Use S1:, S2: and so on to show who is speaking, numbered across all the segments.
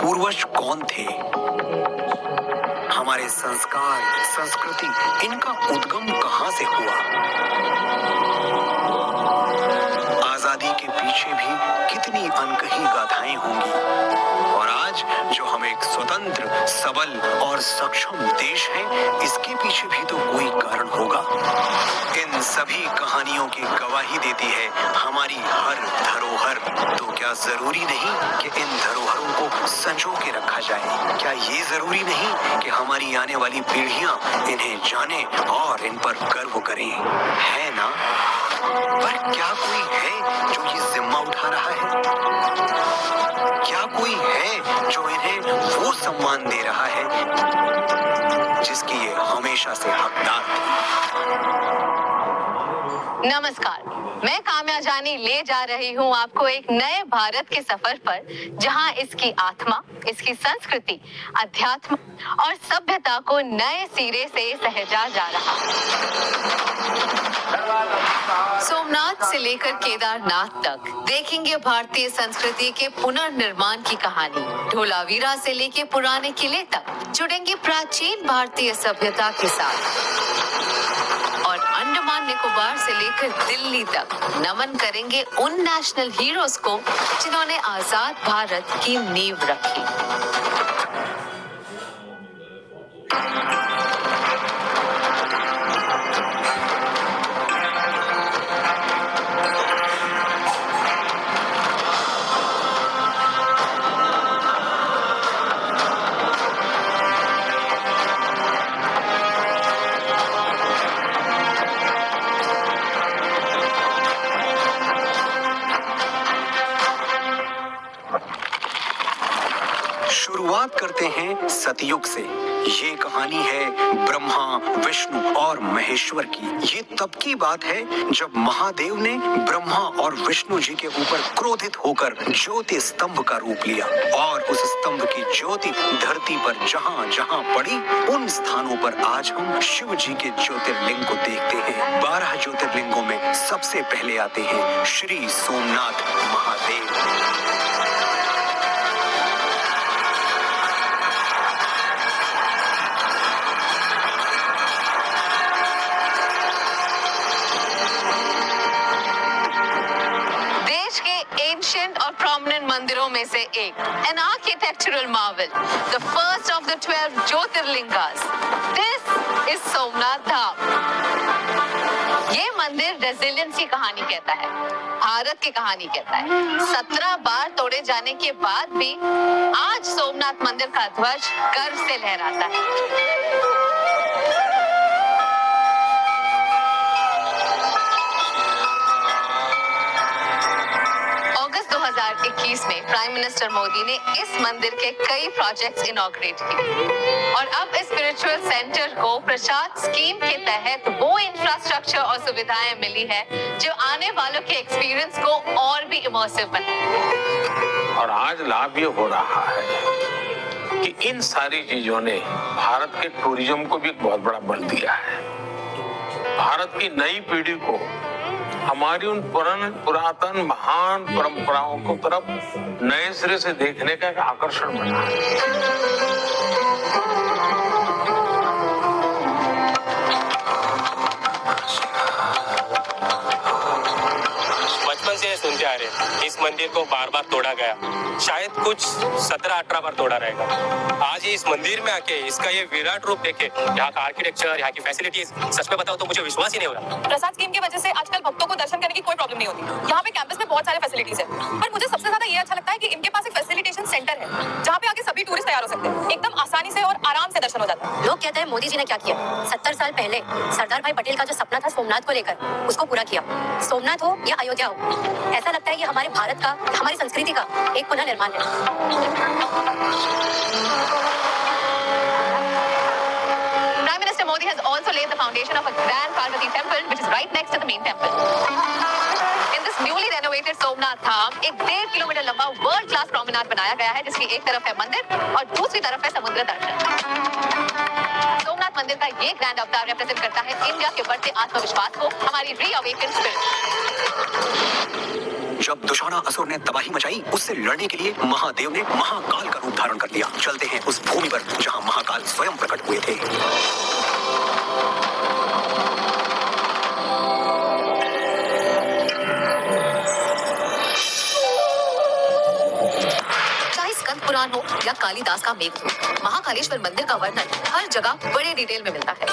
S1: पूर्वज कौन थे, हमारे संस्कार, संस्कृति, इनका उद्गम कहां से हुआ। आजादी के पीछे भी कितनी अनकही गाथाएं होंगी और आज जो हम एक स्वतंत्र, सबल और सक्षम देश हैं, इसके पीछे भी तो कोई कारण होगा। इन सभी कहानियों की गवाही देती है हमारी हर धरोहर। तो क्या जरूरी नहीं कि इन धरोहरों को संजो के रखा जाए? क्या ये जरूरी नहीं कि हमारी आने वाली पीढ़ियां इन्हें जाने और इन पर गर्व करें? है ना? पर क्या कोई है जो ये जिम्मा उठा रहा है? क्या कोई है जो इन्हें वो सम्मान दे रहा है जिसकी ये हमेशा से हकदार थी?
S2: नमस्कार, मैं काम्या जानी ले जा रही हूँ आपको एक नए भारत के सफर पर, जहाँ इसकी आत्मा, इसकी संस्कृति, अध्यात्म और सभ्यता को नए सिरे से सहेजा जा रहा है। सोमनाथ से लेकर केदारनाथ तक देखेंगे भारतीय संस्कृति के पुनर्निर्माण की कहानी। धोलावीरा से लेकर पुराने किले तक जुड़ेंगे प्राचीन भारतीय सभ्यता के साथ और अंडमान निकोबार से लेकर दिल्ली तक नमन करेंगे उन नेशनल हीरोज को जिन्होंने आजाद भारत की नींव रखी।
S1: शुरुआत करते हैं सतयुग से। ये कहानी है ब्रह्मा, विष्णु और महेश्वर की। ये तब की बात है जब महादेव ने ब्रह्मा और विष्णु जी के ऊपर क्रोधित होकर ज्योति स्तंभ का रूप लिया और उस स्तंभ की ज्योति धरती पर जहाँ जहाँ पड़ी, उन स्थानों पर आज हम शिव जी के ज्योतिर्लिंग को देखते हैं। 12 ज्योतिर्लिंगों में सबसे पहले आते हैं श्री सोमनाथ महादेव।
S2: और prominent मंदिरों में से एक, an architectural marvel, the first of the 12 Jyotirlingas. This is Somnath धाम। ये मंदिर रेजिलियंस की कहानी कहता है, भारत की कहानी कहता है। 17 बार तोड़े जाने के बाद भी आज सोमनाथ मंदिर का ध्वज गर्व से लहराता है। 2021 में प्राइम मिनिस्टर मोदी ने इस मंदिर के कई प्रोजेक्ट्स इनॉग्रेट किए और अब इस स्पिरिचुअल सेंटर को प्रसाद स्कीम के तहत वो इंफ्रास्ट्रक्चर और सुविधाएं मिली है जो आने वालों के एक्सपीरियंस को और भी इमर्सिव बनाए।
S3: और आज लाभ ये हो रहा है कि इन सारी चीजों ने भारत के टूरिज्म को भी एक बहुत बड़ा बल दिया है। भारत की नई पीढ़ी को हमारी उन पुरातन महान परंपराओं को तरफ नए सिरे से देखने का एक आकर्षण बना है।
S4: बचपन से सुनते आ रहे हैं इस मंदिर को बार बार तोड़ा गया, शायद कुछ 17-18 बार तोड़ा रहेगा। आज इस मंदिर में आके इसका ये विराट रूप देखे, यहाँ का आर्किटेक्चर, यहाँ की फैसिलिटीज, सच में बताओ तो मुझे विश्वास ही नहीं हो रहा।
S5: प्रसाद स्कीम की वजह से आजकल भक्तों को दर्शन करने की कोई प्रॉब्लम नहीं होती। यहाँ पे कैंपस में बहुत सारे फैसिलिटीज है, पर मुझे सबसे ज्यादा ये अच्छा लगता है कि इनके पास एक फैसिलिटेशन सेंटर है जहाँ पे आके सभी टूरिस्ट तैयार हो सकते हैं। एकदम आसानी से और आराम से दर्शन हो जाता है।
S6: लोग कहते हैं मोदी जी ने क्या किया। 70 साल पहले सरदार भाई पटेल का जो सपना था सोमनाथ को लेकर, उसको पूरा किया। सोमनाथ हो या अयोध्या हो, ऐसा लगता है कि हमारे भारत का, हमारी संस्कृति का एक पुनर्निर्माण है।
S2: Prime Minister Modi has also laid the foundation of a grand Parvati temple, which is right next to the main temple. In this newly renovated Somnath Dham, एक 1.5 किलोमीटर लंबा वर्ल्ड क्लास प्रोमेनाड बनाया गया है, जिसकी एक तरफ है मंदिर और दूसरी तरफ है समुद्र तट। सोमनाथ मंदिर का ये ग्रैंड अवतार रिप्रेजेंट करता है इंडिया के बढ़ते आत्मविश्वास को, हमारी रीअवेकेंड स्पिरिट।
S1: जब दुशाना असुर ने तबाही मचाई, उससे लड़ने के लिए महादेव ने महाकाल का रूप धारण कर लिया। चलते हैं उस भूमि पर जहां महाकाल स्वयं प्रकट हुए थे।
S2: पुराण हो या कालिदास का मेघदूत, महाकालेश्वर मंदिर का वर्णन हर जगह बड़े डिटेल में मिलता है।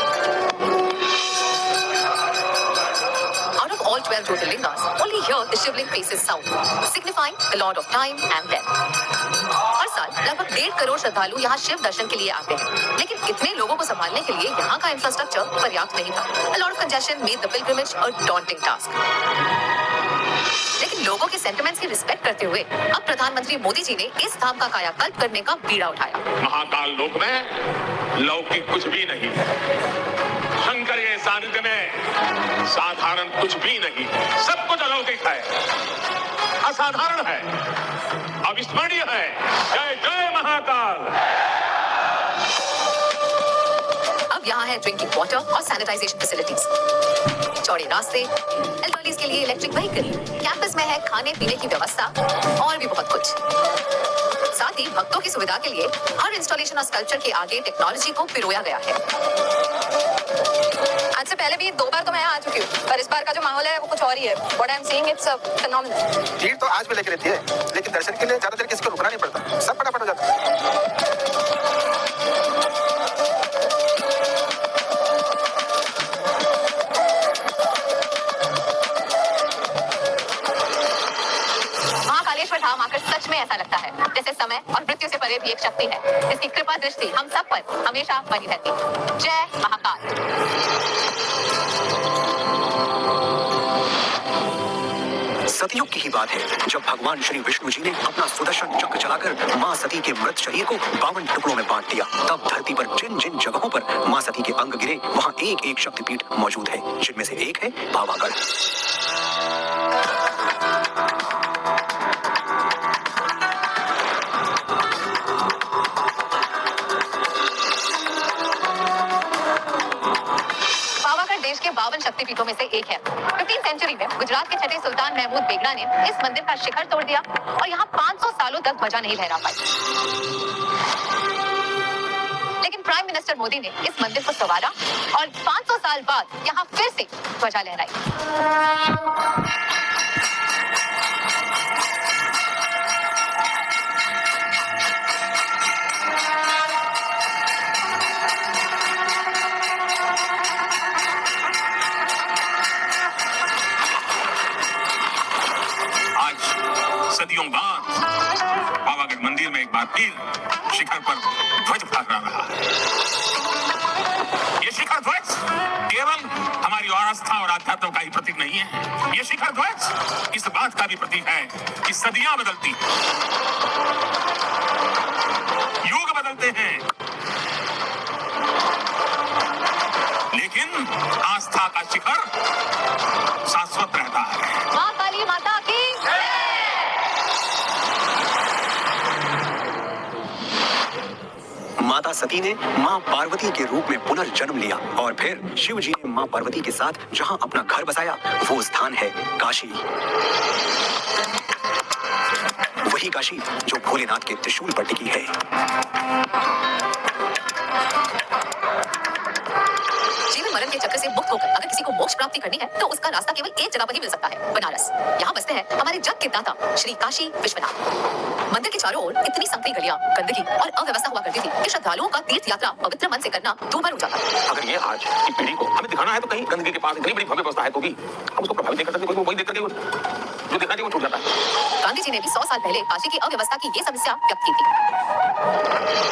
S2: Out of all 12 Jyotirlingas, only here the Shivling faces south, signifying the Lord of Time and Death. हर साल लगभग 1.5 करोड़ श्रद्धालु यहाँ शिव दर्शन के लिए आते हैं, लेकिन इतने लोगों को संभालने के लिए यहाँ का इंफ्रास्ट्रक्चर पर्याप्त नहीं था। A lot of congestion made the pilgrimage a daunting task. लेकिन लोगों के सेंटिमेंट्स की रिस्पेक्ट करते हुए अब प्रधानमंत्री मोदी जी ने इस धाम का कायाकल्प करने का बीड़ा उठाया।
S3: महाकाल लोक में लौकिक कुछ भी नहीं है, शंकर के सानिध्य में साधारण कुछ भी नहीं, सब कुछ अलौकिक है, असाधारण है, अविस्मरणीय है। जय जय महाकाल।
S2: अब यहाँ है ड्रिंकिंग वाटर और सैनिटाइजेशन फैसिलिटीज, चौड़े रास्ते, एल्डरलीज के लिए इलेक्ट्रिक व्हीकल, कैंपस में है खाने पीने की व्यवस्था और भी बहुत कुछ। साथ ही भक्तों की सुविधा के लिए हर इंस्टॉलेशन और स्कल्पचर के आगे टेक्नोलॉजी को पिरोया गया है।
S5: आज से पहले भी 2 बार तो मैं यहाँ आ चुकी हूँ, पर इस बार का जो माहौल है वो कुछ और ही है। What I'm seeing, it's phenomenal.
S7: भीड़ तो आज भी लगी रहती है, लेकिन दर्शन के लिए ज्यादा देर किसी को रुकना नहीं पड़ता, सब फटाफट हो जाता है।
S2: धाम आकर सच में ऐसा लगता है जैसे समय और मृत्यु से परे भी एक शक्ति है। इसकी कृपा दृष्टि हम सब पर हमेशा बनी रहती। जय महाकाल।
S1: सतयुग की ही बात है जब भगवान श्री विष्णु जी ने अपना सुदर्शन चक्र चलाकर मां सती के मृत शरीर को 52 टुकड़ों में बांट दिया। तब धरती पर जिन जिन जगहों पर मां सती के अंग गिरे, वहां एक एक शक्तिपीठ मौजूद है, जिनमें से एक है पावागढ़।
S2: देश के 52 शक्तिपीठों में से एक है। 15वीं सेंचुरी में गुजरात के छठे सुल्तान महमूद बेगड़ा ने इस मंदिर का शिखर तोड़ दिया और यहाँ 500 सालों तक ध्वजा नहीं लहरा पाई। लेकिन प्राइम मिनिस्टर मोदी ने इस मंदिर को संवारा और 500 साल बाद यहाँ फिर से ध्वजा लहराई।
S3: सदियों बाद पावागढ़ मंदिर में एक बार फिर शिखर पर ध्वज फहरा रहा है। ये शिखर ध्वज केवल हमारी आस्था और आध्यात्म का ही प्रतीक नहीं है, ये शिखर ध्वज इस बात का भी प्रतीक है कि सदियां बदलती, युग बदलते हैं, लेकिन आस्था का शिखर शाश्वत रहता है।
S2: मां काली माता की
S1: माता सती ने मां पार्वती के रूप में पुनर्जन्म लिया और फिर शिव जी ने मां पार्वती के साथ जहां अपना घर बसाया, वो स्थान है काशी। वही काशी जो भोलेनाथ के त्रिशूल पर टिकी है।
S2: जीवन मरण के चक्र से मुक्त होकर अगर किसी को मोक्ष प्राप्ति करनी है तो उसका रास्ता केवल एक जगह पर ही मिल सकता है, बनारस। यहाँ बसते हैं हमारे जग के दाता श्री काशी विश्वनाथ। मंदिर के चारों ओर इतनी संकरी गलियां, गंदगी और अव्यवस्था हुआ करती थी कि श्रद्धालुओं का तीर्थ यात्रा पवित्र मन से करना दूभर हो जाता है।
S3: अगर ये आज की पीढ़ी को हमें दिखाना है तो कहीं गंदगी के पास इतनी बड़ी भव्य व्यवस्था है तो भी हम उसको प्रभावित नहीं कर सकते, वही देख करके जो दिखा दी वो छूट जाता है।
S2: गांधी जी ने भी 100 साल पहले काशी की अव्यवस्था की ये समस्या व्यक्त की थी,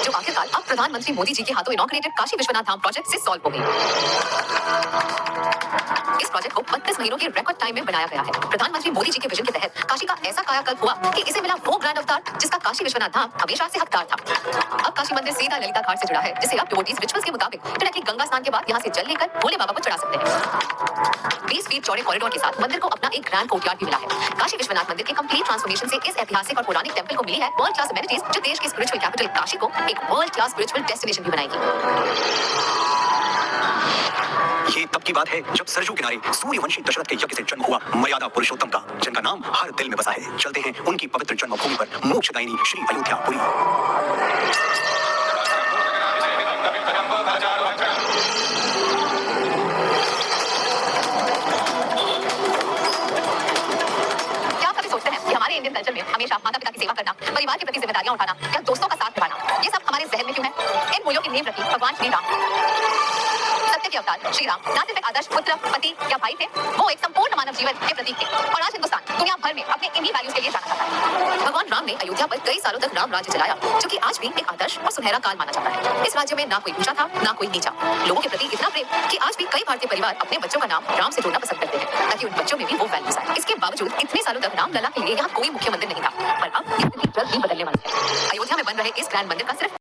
S2: जो आखिरकार अब प्रधानमंत्री मोदी जी के हाथों इनॉग्रेटेड काशी विश्वनाथ धाम प्रोजेक्ट से सॉल्व हो गई। इस प्रोजेक्ट को 32 महीनों के रिकॉर्ड टाइम में बनाया गया है। प्रधानमंत्री मोदी जी के विजन के तहत काशी का ऐसा कायाकल्प हुआ कि इसे मिला वो ग्रैंड अवतार जिसका काशी विश्वनाथ धाम हमेशा से हकदार था। अब काशी मंदिर सीधा ललिता घाट से जुड़ा है, जिसे अब डिवोटीज रिचुअल्स के मुताबिक डायरेक्टली गंगा स्नान के बाद यहाँ से जल लेकर भोले बाबा को चढ़ा सकते हैं। 20 फीट चौड़े कॉरिडोर के साथ मंदिर को अपना एक ग्रैंड कोर्टयार्ड भी मिला है। काशी विश्वनाथ मंदिर के कंप्लीट ट्रांसफॉर्मेशन से इस ऐतिहासिक और पौराणिक टेंपल को मिली है वर्ल्ड क्लास अमेनिटीज, जो देश की स्पिरिचुअल कैपिटल काशी को एक वर्ल्ड क्लास स्पिरिचुअल डेस्टिनेशन भी बनाएगी।
S1: ये तब की बात है जब सरजू किनारे सूर्यवंशी दशरथ के यज्ञ से जन्म हुआ मर्यादा पुरुषोत्तम का, जिनका नाम हर दिल में बसा है। चलते हैं उनकी पवित्र जन्मभूमि पर, मोक्षदायिनी श्री अयोध्यापुरी।
S2: क्या आप कभी सोचते हैं कि हमारे इंडियन कल्चर में हमेशा माता पिता की सेवा करना, परिवार के प्रति जिम्मेदारियां उठाना या दोस्तों का साथ निभाना, ये सब हमारे जहन में क्यों है? इन मूल्यों की नींव रखी भगवान श्री राम, सत्य के अवतार श्री राम, ना सिर्फ एक आदर्श पुत्र, पति या भाई थे, वो एक संपूर्ण मानव जीवन के प्रतीक थे। और आज हिंदुस्तान दुनिया भर में अपने इन्हीं वैल्यूज के लिए जाना जाता है। भगवान राम ने अयोध्या पर कई सालों तक राम राज्य चलाया, जो कि आज भी एक आदर्श और सुनहरा काल माना जाता है। इस राज्य में ना कोई ऊंचा था, ना कोई नीचा, लोगों के प्रति इतना प्रेम कि आज भी कई भारतीय परिवार अपने बच्चों का नाम राम से जोड़ना पसंद करते हैं, ताकि उन बच्चों में भी वो वैल्यूज आए। इसके बावजूद इतने सालों तक रामलला के लिए यहाँ कोई मुख्य मंदिर नहीं था, पर अब स्थिति जल्द ही बदलने वाली है। अयोध्या में बन रहे इस ग्रैंड मंदिर का सिर्फ